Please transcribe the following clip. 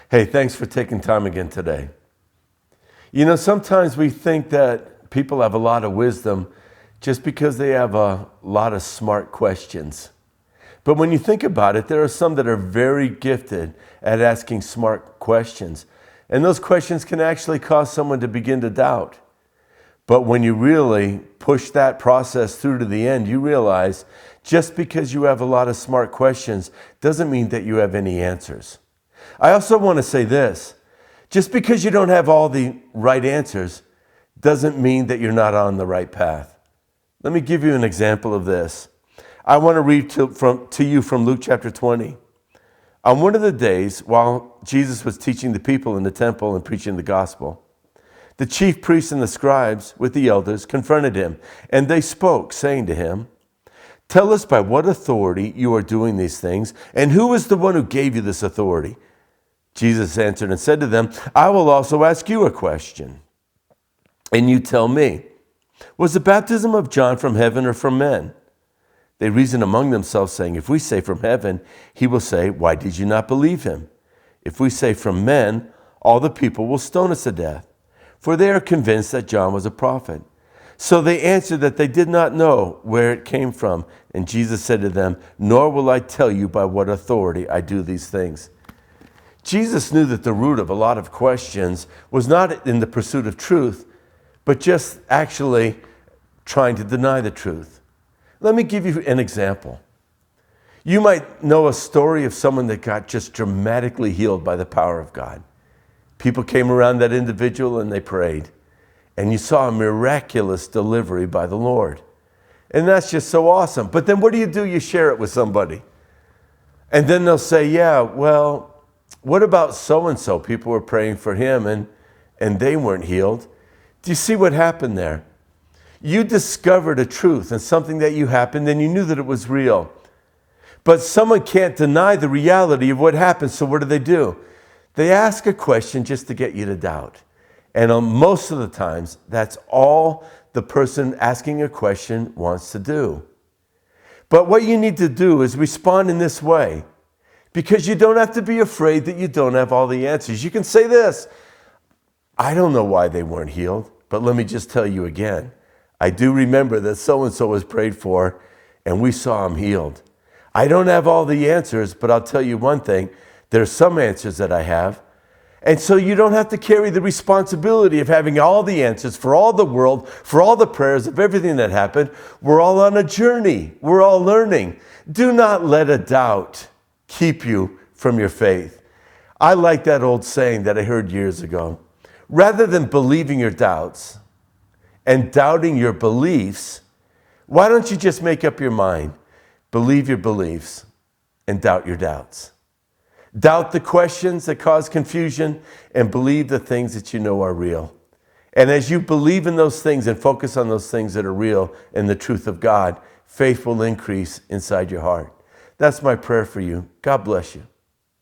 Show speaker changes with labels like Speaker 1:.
Speaker 1: Hey, thanks for taking time again today. You know, sometimes we think that people have a lot of wisdom just because they have a lot of smart questions. But when you think about it, there are some that are very gifted at asking smart questions. And those questions can actually cause someone to begin to doubt. But when you really push that process through to the end, you realize just because you have a lot of smart questions doesn't mean that you have any answers. I also want to say this. Just because you don't have all the right answers doesn't mean that you're not on the right path. Let me give you an example of this. I want to read to you from Luke chapter 20. On one of the days, while Jesus was teaching the people in the temple and preaching the gospel, the chief priests and the scribes with the elders confronted him, and they spoke, saying to him, "Tell us by what authority you are doing these things, and who is the one who gave you this authority?" Jesus answered and said to them, "I will also ask you a question, and you tell me, was the baptism of John from heaven or from men?" They reasoned among themselves, saying, "If we say from heaven, he will say, 'Why did you not believe him?' If we say from men, all the people will stone us to death, for they are convinced that John was a prophet." So they answered that they did not know where it came from. And Jesus said to them, "Nor will I tell you by what authority I do these things." Jesus knew that the root of a lot of questions was not in the pursuit of truth, but just actually trying to deny the truth. Let me give you an example. You might know a story of someone that got just dramatically healed by the power of God. People came around that individual and they prayed. And you saw a miraculous delivery by the Lord. And that's just so awesome. But then what do? You share it with somebody. And then they'll say, "Yeah, well, what about so-and-so? People were praying for him and they weren't healed." Do you see what happened there? You discovered a truth and something that you happened and you knew that it was real. But someone can't deny the reality of what happened. So what do? They ask a question just to get you to doubt. And most of the times, that's all the person asking a question wants to do. But what you need to do is respond in this way, because you don't have to be afraid that you don't have all the answers. You can say this, "I don't know why they weren't healed, but let me just tell you again. I do remember that so-and-so was prayed for, and we saw him healed. I don't have all the answers, but I'll tell you one thing. There's some answers that I have. And so you don't have to carry the responsibility of having all the answers for all the world, for all the prayers of everything that happened. We're all on a journey. We're all learning. Do not let a doubt keep you from your faith." I like that old saying that I heard years ago. Rather than believing your doubts and doubting your beliefs, why don't you just make up your mind, believe your beliefs, and doubt your doubts? Doubt the questions that cause confusion and believe the things that you know are real. And as you believe in those things and focus on those things that are real and the truth of God, faith will increase inside your heart. That's my prayer for you. God bless you.